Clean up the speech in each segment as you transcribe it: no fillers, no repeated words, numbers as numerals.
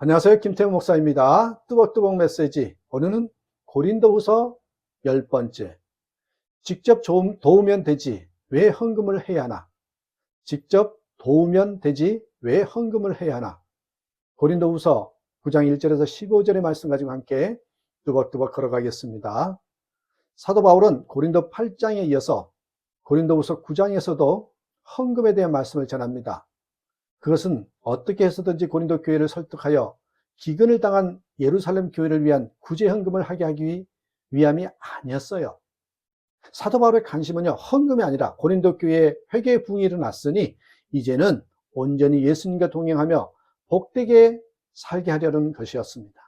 안녕하세요. 김태우 목사입니다. 뚜벅뚜벅 메시지. 오늘은 고린도후서 10번째. 직접 도우면 되지 왜 헌금을 해야 하나? 직접 도우면 되지 왜 헌금을 해야 하나? 고린도후서 9장 1절에서 15절의 말씀 가지고 함께 뚜벅뚜벅 걸어가겠습니다. 사도 바울은 고린도 8장에 이어서 고린도후서 9장에서도 헌금에 대한 말씀을 전합니다. 그것은 어떻게 해서든지 고린도 교회를 설득하여 기근을 당한 예루살렘 교회를 위한 구제 헌금을 하게 하기 위함이 아니었어요. 사도 바울의 관심은요, 헌금이 아니라 고린도 교회에 회개의 부흥이 일어났으니 이제는 온전히 예수님과 동행하며 복되게 살게 하려는 것이었습니다.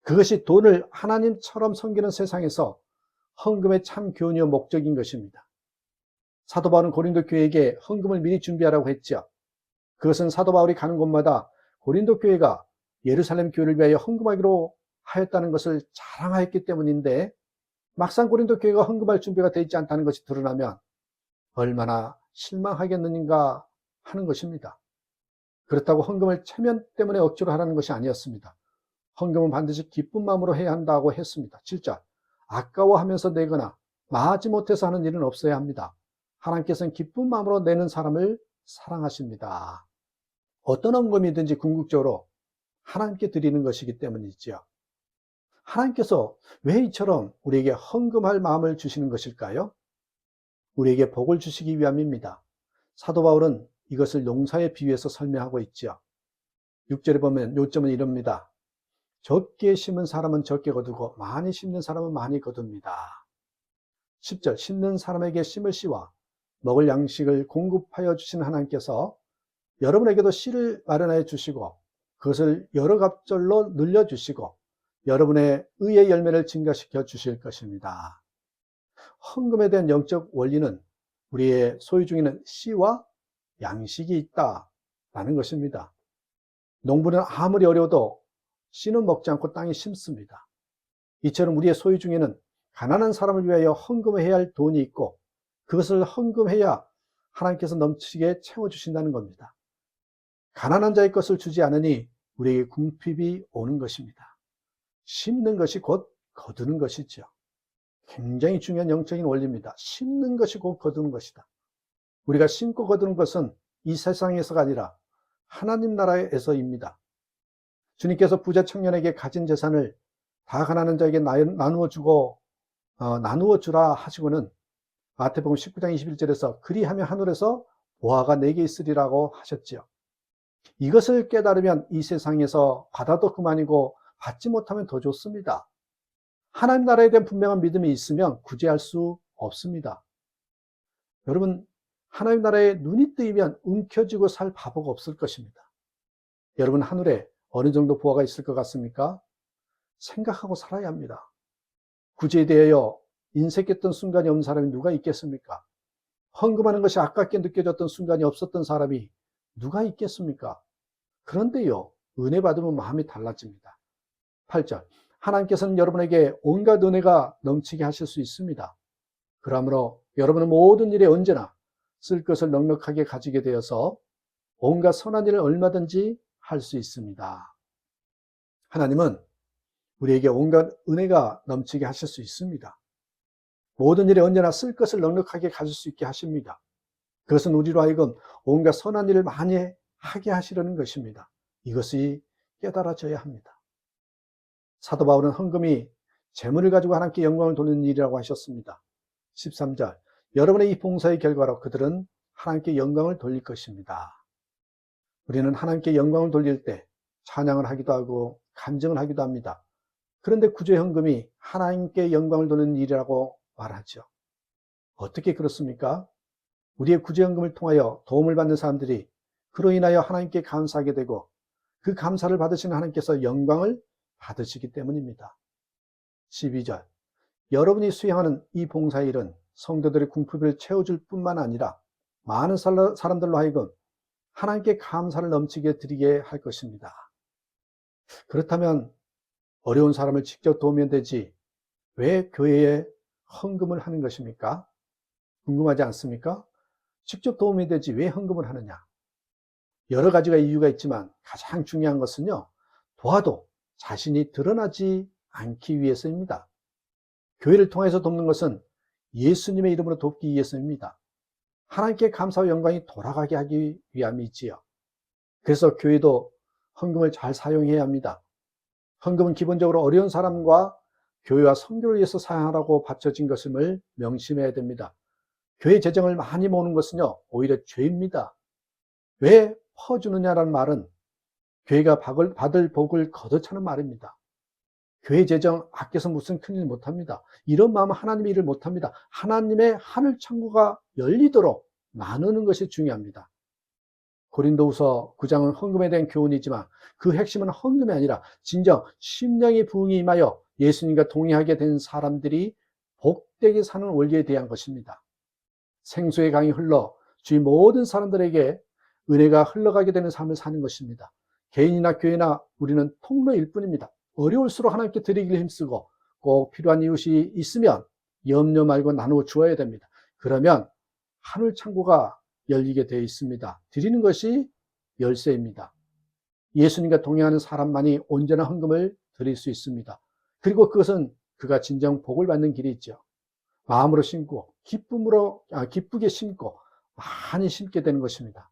그것이 돈을 하나님처럼 섬기는 세상에서 헌금의 참 교훈이요 목적인 것입니다. 사도 바울은 고린도 교회에게 헌금을 미리 준비하라고 했죠. 그것은 사도 바울이 가는 곳마다 고린도 교회가 예루살렘 교회를 위하여 헌금하기로 하였다는 것을 자랑하였기 때문인데, 막상 고린도 교회가 헌금할 준비가 되어 있지 않다는 것이 드러나면 얼마나 실망하겠는가 하는 것입니다. 그렇다고 헌금을 체면 때문에 억지로 하라는 것이 아니었습니다. 헌금은 반드시 기쁜 마음으로 해야 한다고 했습니다. 7절, 아까워하면서 내거나 마지못해서 하는 일은 없어야 합니다. 하나님께서는 기쁜 마음으로 내는 사람을 사랑하십니다. 어떤 헌금이든지 궁극적으로 하나님께 드리는 것이기 때문이죠. 하나님께서 왜 이처럼 우리에게 헌금할 마음을 주시는 것일까요? 우리에게 복을 주시기 위함입니다. 사도 바울은 이것을 농사에 비유해서 설명하고 있죠. 6절에 보면 요점은 이럽니다. 적게 심은 사람은 적게 거두고 많이 심는 사람은 많이 거둡니다. 10절, 심는 사람에게 심을 씨와 먹을 양식을 공급하여 주신 하나님께서 여러분에게도 씨를 마련하여 주시고 그것을 여러 갑절로 늘려주시고 여러분의 의의 열매를 증가시켜 주실 것입니다. 헌금에 대한 영적 원리는 우리의 소유 중에는 씨와 양식이 있다라는 것입니다. 농부는 아무리 어려워도 씨는 먹지 않고 땅에 심습니다. 이처럼 우리의 소유 중에는 가난한 사람을 위하여 헌금해야 할 돈이 있고 그것을 헌금해야 하나님께서 넘치게 채워주신다는 겁니다. 가난한 자의 것을 주지 않으니 우리에게 궁핍이 오는 것입니다. 심는 것이 곧 거두는 것이죠. 굉장히 중요한 영적인 원리입니다. 심는 것이 곧 거두는 것이다. 우리가 심고 거두는 것은 이 세상에서가 아니라 하나님 나라에서입니다. 주님께서 부자 청년에게 가진 재산을 다 가난한 자에게 나누어 주라 하시고는 마태복음 19장 21절에서 그리하면 하늘에서 보화가 내게 있으리라고 하셨지요. 이것을 깨달으면 이 세상에서 받아도 그만이고 받지 못하면 더 좋습니다. 하나님 나라에 대한 분명한 믿음이 있으면 구제할 수 없습니다. 여러분, 하나님 나라에 눈이 뜨이면 움켜쥐고 살 바보가 없을 것입니다. 여러분, 하늘에 어느 정도 보화가 있을 것 같습니까? 생각하고 살아야 합니다. 구제에 대하여 인색했던 순간이 없는 사람이 누가 있겠습니까? 헌금하는 것이 아깝게 느껴졌던 순간이 없었던 사람이 누가 있겠습니까? 그런데요, 은혜 받으면 마음이 달라집니다. 8절, 하나님께서는 여러분에게 온갖 은혜가 넘치게 하실 수 있습니다. 그러므로 여러분은 모든 일에 언제나 쓸 것을 넉넉하게 가지게 되어서 온갖 선한 일을 얼마든지 할 수 있습니다. 하나님은 우리에게 온갖 은혜가 넘치게 하실 수 있습니다. 모든 일에 언제나 쓸 것을 넉넉하게 가질 수 있게 하십니다. 그것은 우리로 하여금 온갖 선한 일을 많이 하게 하시려는 것입니다. 이것이 깨달아져야 합니다. 사도 바울은 헌금이 재물을 가지고 하나님께 영광을 돌리는 일이라고 하셨습니다. 13절, 여러분의 이 봉사의 결과로 그들은 하나님께 영광을 돌릴 것입니다. 우리는 하나님께 영광을 돌릴 때 찬양을 하기도 하고 간증을 하기도 합니다. 그런데 구제 헌금이 하나님께 영광을 돌리는 일이라고 말하죠. 어떻게 그렇습니까? 우리의 구제 헌금을 통하여 도움을 받는 사람들이 그로 인하여 하나님께 감사하게 되고 그 감사를 받으시는 하나님께서 영광을 받으시기 때문입니다. 12절, 여러분이 수행하는 이 봉사일은 성도들의 궁핍을 채워줄 뿐만 아니라 많은 사람들로 하여금 하나님께 감사를 넘치게 드리게 할 것입니다. 그렇다면 어려운 사람을 직접 도우면 되지 왜 교회에 헌금을 하는 것입니까? 궁금하지 않습니까? 직접 도움이 되지 왜 헌금을 하느냐? 여러 가지가 이유가 있지만 가장 중요한 것은요, 도와도 자신이 드러나지 않기 위해서입니다. 교회를 통해서 돕는 것은 예수님의 이름으로 돕기 위해서입니다. 하나님께 감사와 영광이 돌아가게 하기 위함이지요. 그래서 교회도 헌금을 잘 사용해야 합니다. 헌금은 기본적으로 어려운 사람과 교회와 선교를 위해서 사용하라고 바쳐진 것임을 명심해야 됩니다. 교회 재정을 많이 모으는 것은요, 오히려 죄입니다. 왜 퍼주느냐라는 말은 교회가 받을 복을 거둬차는 말입니다. 교회 재정 아껴서 무슨 큰일 못합니다. 이런 마음은 하나님의 일을 못합니다. 하나님의 하늘 창고가 열리도록 나누는 것이 중요합니다. 고린도후서 9장은 헌금에 대한 교훈이지만 그 핵심은 헌금이 아니라 진정 심령의 부흥이 임하여 예수님과 동의하게 된 사람들이 복되게 사는 원리에 대한 것입니다. 생수의 강이 흘러 주위 모든 사람들에게 은혜가 흘러가게 되는 삶을 사는 것입니다. 개인이나 교회나 우리는 통로일 뿐입니다. 어려울수록 하나님께 드리기를 힘쓰고 꼭 필요한 이웃이 있으면 염려 말고 나누어 주어야 됩니다. 그러면 하늘 창고가 열리게 되어 있습니다. 드리는 것이 열쇠입니다. 예수님과 동행하는 사람만이 온전한 헌금을 드릴 수 있습니다. 그리고 그것은 그가 진정 복을 받는 길이 있죠. 마음으로 심고 기쁘게 심고 많이 심게 되는 것입니다.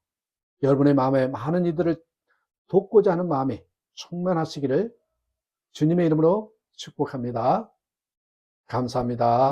여러분의 마음에 많은 이들을 돕고자 하는 마음이 충만하시기를 주님의 이름으로 축복합니다. 감사합니다.